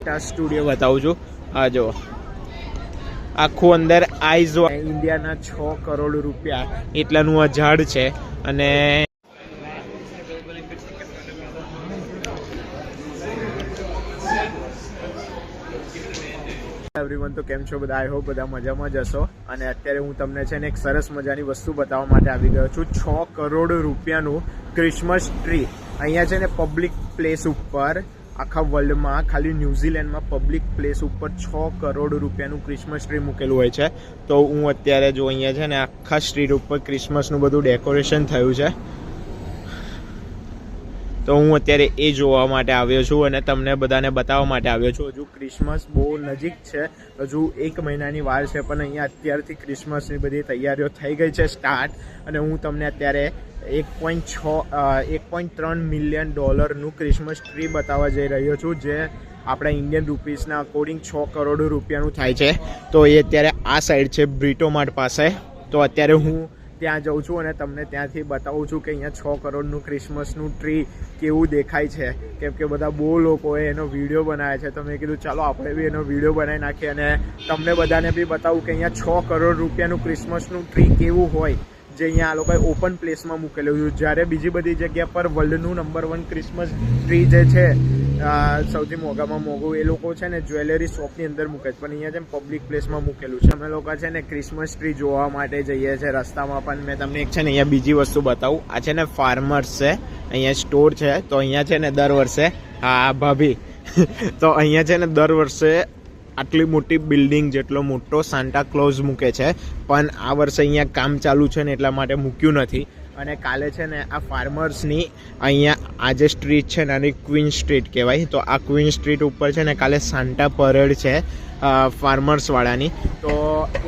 Studio બતાવું છું. આ જો આખું અંદર આઈઝ ઇન્ડિયાના 6 કરોડ રૂપિયા એટલાનું આ ઝાડ છે. અને એવરીવન, તો કેમ છો બધા? આઈ હોપ બધા મજામાં જ હશો. અને અત્યારે હું તમને છે ને એક સરસ મજાની વસ્તુ બતાવવા માટે આવી ગયો છું. 6 કરોડ રૂપિયાનું ક્રિસમસ ટ્રી અહીંયા છે ને પબ્લિક પ્લેસ ઉપર, આખા વર્લ્ડમાં ખાલી ન્યુઝીલેન્ડમાં પબ્લિક પ્લેસ ઉપર 6 કરોડ રૂપિયાનું ક્રિસમસ ટ્રી મૂકેલું હોય છે. તો હું અત્યારે જો અહીંયા છે ને આખા સ્ટ્રીટ ઉપર ક્રિસમસનું બધું ડેકોરેશન થયું છે. તો હું અત્યારે એ જોવા માટે આવ્યો છું અને તમને બધાને બતાવવા માટે આવ્યો છું. હજુ ક્રિસમસ બહુ નજીક છે, હજુ 1 મહિનાની વાર છે, પણ અહીંયા અત્યારથી ક્રિસમસની બધી તૈયારીઓ થઈ ગઈ છે સ્ટાર્ટ. અને હું તમને અત્યારે 1.3 મિલિયન ડોલરનું ક્રિસમસ ટ્રી બતાવવા જઈ રહ્યો છું, જે આપણા ઇન્ડિયન રૂપીસના અકોર્ડિંગ 6 કરોડ રૂપિયાનું થાય છે. તો એ અત્યારે આ સાઈડ છે બ્રિટોમાર્ટ પાસે. તો અત્યારે હું ત્યાં જાઉં છું અને તમને ત્યાંથી બતાવું છું કે અહીંયા 6 કરોડનું ક્રિસમસનું ટ્રી કેવું દેખાય છે. કેમ કે બધા બહુ લોકોએ એનો વિડીયો બનાવ્યો છે, તો મેં કીધું ચાલો આપણે બી એનો વિડીયો બનાવી નાખીએ અને તમને બધાને બી બતાવું કે અહીંયા 6 કરોડ રૂપિયાનું ક્રિસમસનું ટ્રી કેવું હોય, જે અહીંયા આ લોકોએ ઓપન પ્લેસમાં મૂકેલું છે. જ્યારે બીજી બધી જગ્યા પર વર્લ્ડનું નંબર 1 ક્રિસમસ ટ્રી જે છે સૌથી મોંઘામાં મોંઘું, એ લોકો છે ને જ્વેલરી શોપની અંદર મૂકે છે, પણ અહીંયા જેમ પબ્લિક પ્લેસમાં મૂકેલું છે. અમે લોકો છે ને ક્રિસમસ ટ્રી જોવા માટે જઈએ છીએ રસ્તામાં. પણ મેં તમને એક છે ને અહીંયા બીજી વસ્તુ બતાવું. આ છે ને ફાર્મર્સ છે, અહીંયા સ્ટોર છે. તો અહીંયા છે ને દર વર્ષે, હા ભાભી, તો અહીંયા છે ને દર વર્ષે આટલી મોટી બિલ્ડિંગ જેટલો મોટો સાન્ટા ક્લોઝ મૂકે છે, પણ આ વર્ષે અહીંયા કામ ચાલુ છે ને એટલા માટે મૂક્યું નથી. અને કાલે છે ને આ ફાર્મર્સની અહીંયા આ જે સ્ટ્રીટ છે ને આની ક્વીન સ્ટ્રીટ કહેવાય. તો આ ક્વીન સ્ટ્રીટ ઉપર છે ને કાલે સાન્ટા પરેડ છે ફાર્મર્સવાળાની. તો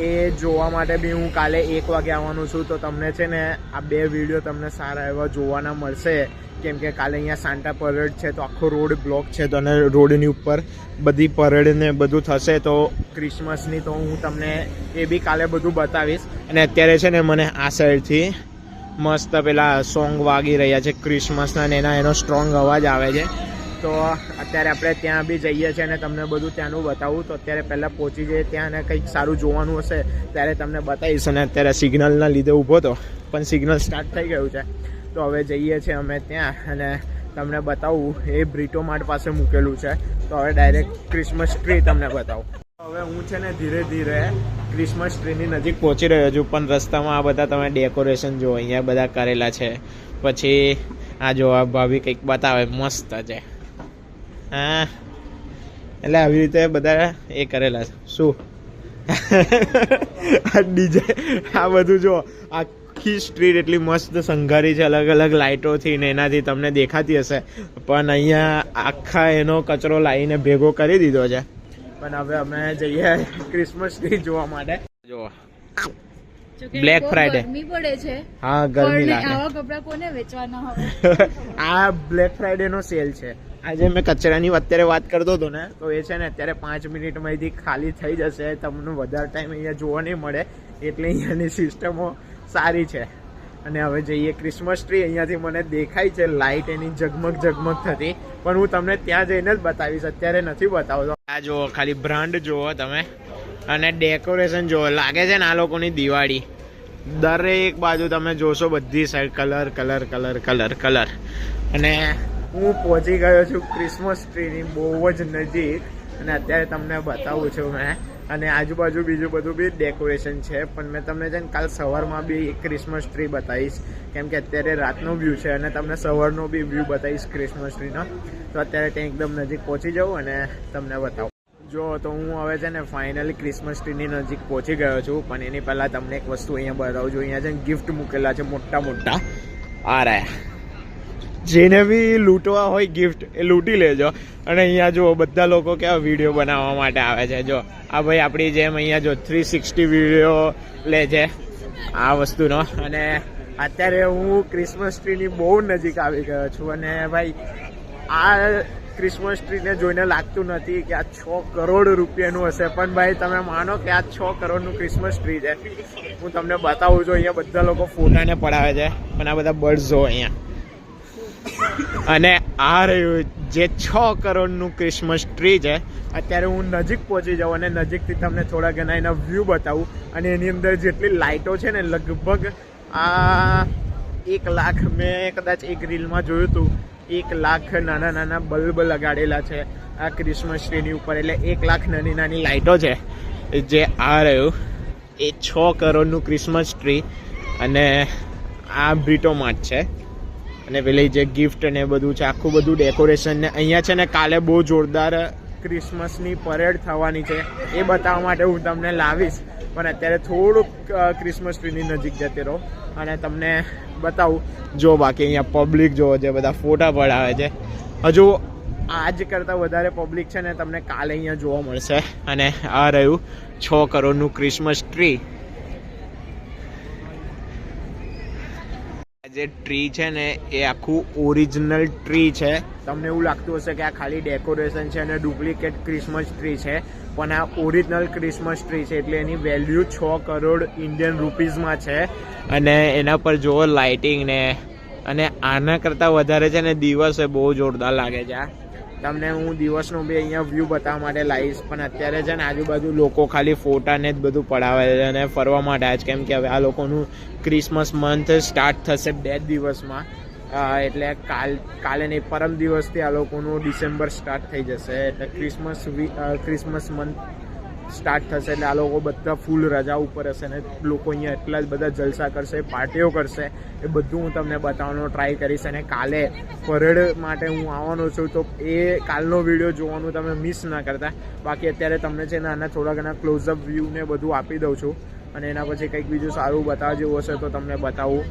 એ જોવા માટે બી હું કાલે 1 વાગે આવવાનું છું. તો તમને છે ને આ 2 વિડીયો તમને સારા એવા જોવાના મળશે. કેમ કે કાલે અહીંયા સાન્ટા પરેડ છે, તો આખો રોડ બ્લોક છે, તો અને રોડની ઉપર બધી પરેડ ને બધું થશે તો ક્રિસમસની. તો હું તમને એ બી કાલે બધું બતાવીશ. અને અત્યારે છે ને મને આ સાઈડથી મસ્ત પેલા સોંગ વાગી રહ્યા છે ક્રિસમસના, ને એનો સ્ટ્રોંગ અવાજ આવે છે. તો અત્યારે આપણે ત્યાં બી જઈએ છીએ અને તમને બધું ત્યાંનું બતાવું. તો અત્યારે પહેલાં પહોંચી જઈએ ત્યાં અને કંઈક સારું જોવાનું હશે ત્યારે તમને બતાવીશ. અને અત્યારે સિગ્નલના લીધે ઊભો હતો, પણ સિગ્નલ સ્ટાર્ટ થઈ ગયું છે. તો હવે જઈએ છીએ અમે ત્યાં અને તમને બતાવું. એ બ્રિટોમાર્ટ પાસે મૂકેલું છે. તો હવે ડાયરેક્ટ ક્રિસમસ ટ્રી તમને બતાવું. હવે હું છે ને ધીરે ધીરે ક્રિસમસ ટ્રીની નજીક પહોંચી રહ્યો છું, પણ રસ્તામાં આ બધા તમે ડેકોરેશન જુઓ, અહીંયા બધા કરેલા છે. પછી આ જો આ ભાભી કંઈક બતાવે, મસ્ત છે. હા, એટલે આવી રીતે બધા એ કરેલા છે. શું આ ડીજે, આ બધું જો આખી સ્ટ્રીટ એટલી મસ્ત શણગારી છે અલગ અલગ લાઇટોથી, ને એનાથી તમને દેખાતી હશે. પણ અહીંયા આખા એનો કચરો લાવીને ભેગો કરી દીધો છે. પણ હવે અમે જઈએ ક્રિસમસ ટ્રી જોવા માટે. જો બ્લેક ફ્રાઈડે ગરમી પડે છે. હા, ગરમી લાગે. આવા કપડા કોને વેચવાના હવે? આ બ્લેક ફ્રાઈડે નો સેલ છે. આજે મેં કચરાની અત્યારે વાત કરતો હતો ને, તો એ છે ને અત્યારે 5 મિનિટમાંથી ખાલી થઈ જશે. તમને વધારે ટાઈમ અહીંયા જોવા નહીં મળે, એટલે અહીંયાની સિસ્ટમો સારી છે. અને હવે જઈએ ક્રિસમસ ટ્રી. અહીંયાથી મને દેખાય છે લાઇટ એની ઝગમગ ઝગમગ થતી, પણ હું તમને ત્યાં જઈને જ બતાવીશ, અત્યારે નથી બતાવતો. આ જુઓ, ખાલી બ્રાન્ડ જુઓ તમે, અને ડેકોરેશન જુઓ. લાગે છે ને આ લોકોની દિવાળી. દરેક બાજુ તમે જોશો બધી side colour colour colour colour colour. અને હું પહોંચી ગયો છું ક્રિસમસ ટ્રીની બહુ જ નજીક, અને અત્યારે તમને બતાવું છું મેં. અને આજુબાજુ બીજું બધું બી ડેકોરેશન છે, પણ મેં તમને છે ને કાલ સવારમાં બી ક્રિસમસ ટ્રી બતાવીશ. કેમ કે અત્યારે રાતનો વ્યૂ છે અને તમને સવારનો બી વ્યૂ બતાવીશ ક્રિસમસ ટ્રીનો. તો અત્યારે ત્યાં એકદમ નજીક પહોંચી જાઉં અને તમને બતાવું. જો તો હું હવે છે ને ફાઇનલી ક્રિસમસ ટ્રીની નજીક પહોંચી ગયો છું, પણ એની પહેલાં તમને એક વસ્તુ અહીંયા બતાવું છું. અહીંયા છે ને ગિફ્ટ મૂકેલા છે મોટા મોટા. આ રહ્યા, જેને બી લૂંટવા હોય ગિફ્ટ એ લૂંટી લેજો. અને અહીંયા જો બધા લોકો કેવા વિડીયો બનાવવા માટે આવે છે. જો આ ભાઈ આપણી જેમ અહીંયા જો 360 વિડીયો લે છે આ વસ્તુનો. અને અત્યારે હું ક્રિસમસ ટ્રીની બહુ નજીક આવી ગયો છું. અને ભાઈ આ ક્રિસમસ ટ્રીને જોઈને લાગતું નથી કે આ 6 કરોડ રૂપિયાનું હશે, પણ ભાઈ તમે માનો કે આ 6 કરોડનું ક્રિસમસ ટ્રી છે. હું તમને બતાવું છું. અહીંયા બધા લોકો ફોટાને પડાવે છે, પણ આ બધા બર્ડ્સ જો અહીંયા અને આ રહ્યું જે 6 કરોડનું ક્રિસમસ ટ્રી છે. અત્યારે હું નજીક પહોંચી જાઉં અને નજીકથી તમને થોડા ઘણા એના વ્યૂ બતાવું. અને એની અંદર જેટલી લાઇટો છે ને લગભગ આ 1 લાખ, મેં કદાચ એક રીલમાં જોયું હતું, 1 લાખ નાના નાના બલ્બ લગાડેલા છે આ ક્રિસમસ ટ્રીની ઉપર. એટલે 1 લાખ નાની નાની લાઇટો છે જે આ રહ્યું એ 6 કરોડનું ક્રિસમસ ટ્રી. અને આ બ્રિટો માર્ટ છે અને પેલી જે ગિફ્ટ ને બધું છે, આખું બધું ડેકોરેશન. ને અહીંયા છે ને કાલે બહુ જોરદાર ક્રિસમસની પરેડ થવાની છે, એ બતાવવા માટે હું તમને લાવીશ. પણ અત્યારે થોડુંક ક્રિસમસ ટ્રીની નજીક જતી રહો અને તમને બતાવું. જો બાકી અહીંયા પબ્લિક જો જે બધા ફોટા પડાવે છે, હજુ આજ કરતાં વધારે પબ્લિક છે ને તમને કાલે અહીંયા જોવા મળશે. અને આ રહ્યું 6 કરોડનું ક્રિસમસ ટ્રી. જે ટ્રી છે ને એ આખું ઓરિજિનલ ટ્રી છે. તમને એવું લાગતું હશે કે આ ખાલી ડેકોરેશન છે અને ડુપ્લિકેટ ક્રિસમસ ટ્રી છે, પણ આ ઓરિજિનલ ક્રિસમસ ટ્રી છે. એટલે એની વેલ્યુ 6 કરોડ ઇન્ડિયન રૂપીઝમાં છે. અને એના પર જુઓ લાઇટિંગ ને, અને આના કરતાં વધારે છે ને દિવસે બહુ જોરદાર લાગે છે. તમને હું દિવસનો બી અહીંયા વ્યૂ બતાવવા માટે લાવીશ. પણ અત્યારે છે ને આજુબાજુ લોકો ખાલી ફોટા ને જ બધું પડાવે છે અને ફરવા માટે જ, કેમ કે હવે આ લોકોનું ક્રિસમસ મંથ સ્ટાર્ટ થશે 2 દિવસમાં. એટલે કાલે નહીં, પરમ દિવસથી આ લોકોનું ડિસેમ્બર સ્ટાર્ટ થઈ જશે. એટલે ક્રિસમસ મંથ સ્ટાર્ટ થશે એટલે આ લોકો બધા ફૂલ રજા ઉપર હશે ને લોકો અહીંયા એટલા જ બધા જલસા કરશે, પાર્ટીઓ કરશે. એ બધું હું તમને બતાવવાનો ટ્રાય કરીશ. અને કાલે પરેડ માટે હું આવવાનો છું, તો એ કાલનો વિડીયો જોવાનું તમે મિસ ના કરતા. બાકી અત્યારે તમને છે ને આના થોડા ઘણા ક્લોઝઅપ વ્યૂ ને બધું આપી દઉં છું. અને એના પછી કંઈક બીજું સારું બતાવવા જેવું હશે તો તમને બતાવું.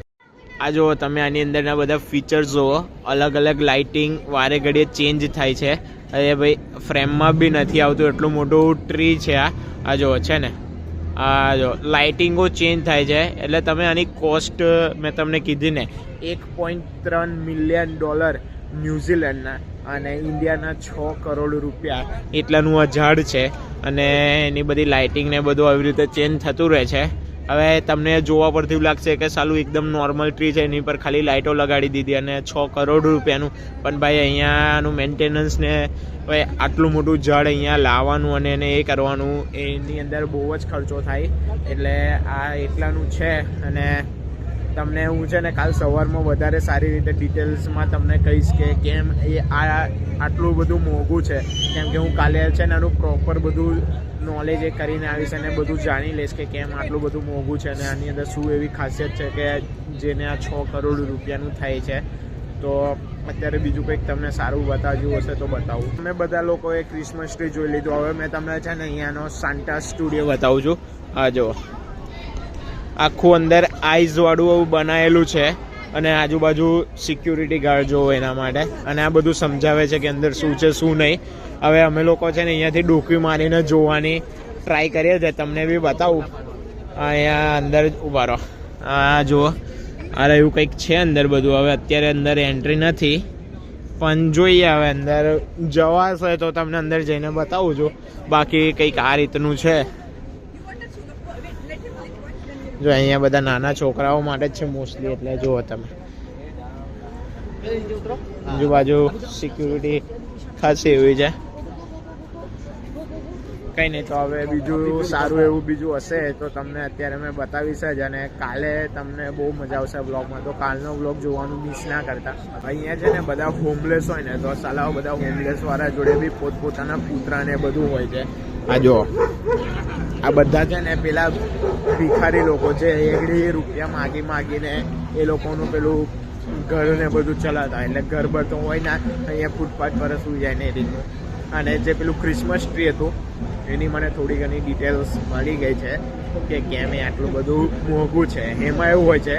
આ જુઓ તમે, આની અંદરના બધા ફીચર્સ જુઓ, અલગ અલગ લાઇટિંગ વારે ઘડીએ ચેન્જ થાય છે. અરે ભાઈ, ફ્રેમમાં બી નથી આવતું એટલું મોટું ટ્રી છે આ જુઓ છે ને. આ જો લાઇટિંગો ચેન્જ થાય છે. એટલે તમે આની કોસ્ટ મેં તમને કીધી ને, $1.3 મિલિયન ન્યૂઝીલેન્ડના અને ઇન્ડિયાના 6 કરોડ રૂપિયા એટલાનું આ ઝાડ છે. અને એની બધી લાઇટિંગ ને બધું આવી રીતે ચેન્જ થતું રહે છે. હવે તમને જોવા પરથી એવું લાગશે કે સાલું એકદમ નોર્મલ ટ્રી છે, એની પર ખાલી લાઇટો લગાડી દીધી અને 6 કરોડ રૂપિયાનું. પણ ભાઈ અહીંયાનું મેન્ટેનન્સ ને ભાઈ આટલું મોટું ઝાડ અહીંયા લાવવાનું અને એને એ કરવાનું, એની અંદર બહુ જ ખર્ચો થાય. એટલે આ એટલાનું છે. અને તમને હું છે ને કાલ સવારમાં વધારે સારી રીતે ડિટેલ્સમાં તમને કહીશ કે કેમ એ આટલું બધું મોંઘું છે. કેમ કે હું કાલે છે ને આનું પ્રોપર બધું નોલેજ એ કરીને આવીશ અને બધું જાણી લઈશ કે કેમ આટલું બધું મોંઘું છે અને આની અંદર શું એવી ખાસિયત છે કે જેને આ 6 કરોડ રૂપિયાનું થાય છે. તો અત્યારે બીજું કંઈક તમને સારું બતાવ્યું હશે તો બતાવું. તમે બધા લોકોએ ક્રિસમસ ટ્રી જોઈ લીધું. હવે મેં તમને છે ને અહીંયાનો સાન્ટા સ્ટુડિયો બતાવું છું. આ જો આખું અંદર આઈઝ વાળું એવું બનાવેલું છે અને આજુબાજુ સિક્યુરિટી ગાર્ડ જોવો એના માટે. અને આ બધું સમજાવે છે કે અંદર શું છે શું નહીં. હવે અમે લોકો છે ને અહીંયાથી ડોક્યુ મારીને જોવાની ટ્રાય કરીએ છીએ. તમને બી બતાવું. અહીંયા અંદર ઊભા રહો. આ જુઓ, અરે એવું કંઈક છે અંદર બધું. હવે અત્યારે અંદર એન્ટ્રી નથી, પણ જોઈએ હવે અંદર જવાશે તો તમને અંદર જઈને બતાવું છું. બાકી કંઈક આ રીતનું છે. જો અહીંયા બધા નાના છોકરાઓ માટે જ છે મોસ્ટલી. એટલે જુઓ તમે, આજુબાજુ સિક્યુરિટી ખાસી એવી છે. કંઈ નહીં, તો હવે બીજું સારું એવું બીજું હશે તો તમને અત્યારે મેં બતાવીશ જ. અને કાલે તમને બહુ મજા આવશે બ્લોગમાં, તો કાલનો બ્લોગ જોવાનું મિસ ના કરતા. અહીંયા છે ને બધા હોમલેસ હોય ને, તો સાલાઓ બધા હોમલેસ વાળા જોડે બી પોતપોતાના કૂતરા ને બધું હોય છે. આ જો આ બધા છે ને પેલા ભિખારી લોકો છે, 1 રૂપિયા માગીને એ લોકોનું પેલું ઘર ને બધું ચલાવતા. એટલે ઘર બર તો હોય ના, અહીંયા ફૂટપાથ પર સુઈ જાય ને એ રીતનું. અને જે પેલું ક્રિસમસ ટ્રી હતું એની મને થોડી ઘણી ડિટેલ્સ મળી ગઈ છે કે કેમ એ આટલું બધું મોંઘું છે. એમાં એવું હોય છે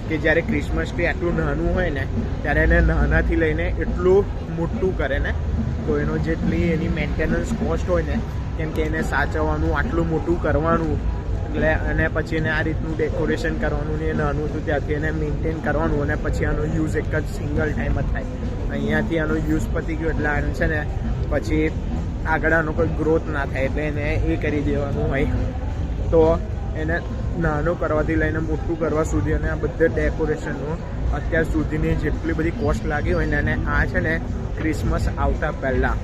કે જ્યારે ક્રિસમસ ટ્રી આટલું નાનું હોય ને ત્યારે એને નાનાથી લઈને એટલું મોટું કરે ને, તો એનો જેટલી એની મેન્ટેનન્સ કોસ્ટ હોય ને, કેમ કે એને સાચવવાનું, આટલું મોટું કરવાનું, એટલે અને પછી એને આ રીતનું ડેકોરેશન કરવાનું ને, એ નાનું હતું ત્યાંથી એને મેન્ટેન કરવાનું અને પછી આનો યુઝ એક જ સિંગલ ટાઈમ જ થાય. અહીંયાથી આનો યુઝ પતી ગયો એટલે આને છે ને પછી આગળ આનો કોઈ ગ્રોથ ના થાય એટલે એને એ કરી દેવાનું હોય. તો એને નાનું કરવાથી લઈને મોટું કરવા સુધી અને આ બધે ડેકોરેશનનું અત્યાર સુધીની જેટલી બધી કોસ્ટ લાગી હોય ને, અને આ છે ને ક્રિસમસ આવતા પહેલાં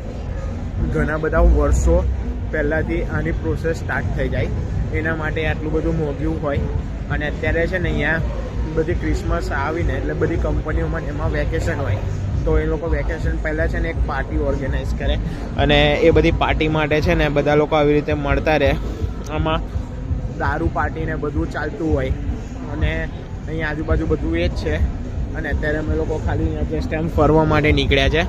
ઘણા બધા વર્ષો પહેલાંથી આની પ્રોસેસ સ્ટાર્ટ થઈ જાય, એના માટે આટલું બધું મોંઘું હોય. અને અત્યારે છે ને અહીંયા બધી ક્રિસમસ આવીને એટલે બધી કંપનીઓમાં એમાં વેકેશન હોય, તો એ લોકો વેકેશન પહેલાં છે ને એક પાર્ટી ઓર્ગેનાઇઝ કરે, અને એ બધી પાર્ટી માટે છે ને બધા લોકો આવી રીતે મળતા રહે. આમાં દારૂ પાર્ટી ને બધું ચાલતું હોય, અને અહીંયા આજુબાજુ બધું એ જ છે. અને અત્યારે અમે લોકો ખાલી અહીંયા જસ્ટ એમ ફરવા માટે નીકળ્યા છે.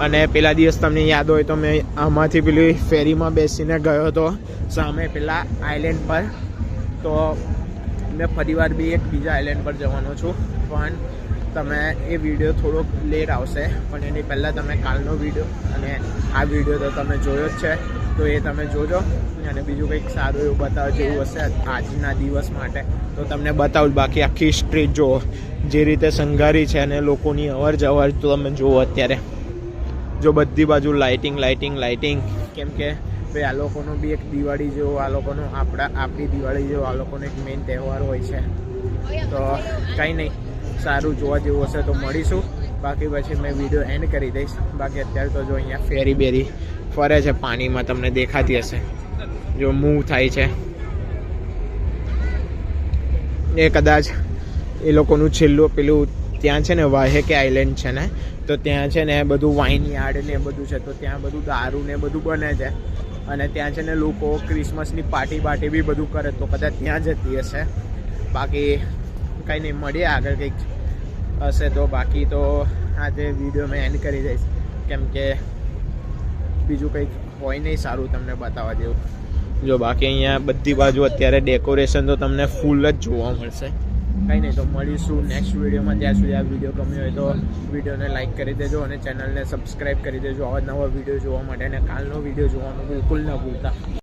અને પેલા દિવસ તમને યાદ હોય તો મેં આમાંથી પેલી ફેરીમાં બેસીને ગયો હતો સામે પેલા આઇલેન્ડ પર. તો મેં ફરીવાર બી એક બીજા આઇલેન્ડ પર જવાનો છું, પણ તમે એ વિડીયો થોડોક લેટ આવશે. પણ એની પહેલાં તમે કાલનો વિડીયો અને આ વિડીયો તો તમે જોયો જ છે, તો એ તમે જોજો. અને બીજું કંઈક સારું એવું બતાવો જેવું હશે આજના દિવસ માટે તો તમને બતાવું. બાકી આખી સ્ટ્રીટ જુઓ જે રીતે શણગારી છે, અને લોકોની અવર જવર તો તમે જુઓ અત્યારે જો બધી બાજુ લાઇટિંગ. કેમ કે ભાઈ આ લોકોનો બી એક દિવાળી જેવો, આ લોકોનો આપણી દિવાળી જેવો આ લોકોનો એક મેઇન તહેવાર હોય છે. તો કંઈ નહીં, સારું જોવા જેવું હશે તો મળીશું. બાકી પછી મેં વિડીયો એન્ડ કરી દઈશ. બાકી અત્યારે તો જો અહીંયા ફેરી બેરી ફરે છે પાણીમાં, તમને દેખાતી હશે જો મૂવ થાય છે. એ કદાચ એ લોકોનું છેલ્લું પેલું ત્યાં છે ને વાહેકે આઇલેન્ડ છે ને, તો ત્યાં છે ને બધું વાઇન યાર્ડ ને બધું છે, તો ત્યાં બધું દારૂ ને બધું બને છે. અને ત્યાં છે ને લોકો ક્રિસમસની પાર્ટી બી બધું કરે, તો કદાચ ત્યાં જતી હશે. બાકી કંઈ નહીં, મળીએ આગળ કંઈક હશે તો. બાકી તો આજે વિડીયો મેં એન્ડ કરી દઈશ, કેમ કે બીજું કંઈક હોય નહીં સારું તમને બતાવવા જેવું. જો બાકી અહીંયા બધી બાજુ અત્યારે ડેકોરેશન તો તમને ફૂલ જ જોવા મળશે. કંઈ નહીં, તો મળીશું નેક્સ્ટ વિડીયોમાં. ત્યાં સુધી આ વિડીયો ગમ્યો હોય તો વિડીયોને લાઇક કરી દેજો અને ચેનલને સબસ્ક્રાઈબ કરી દેજો આવા નવા વિડીયો જોવા માટે. અને કાલનો વિડીયો જોવાનું બિલકુલ ન ભૂલતા.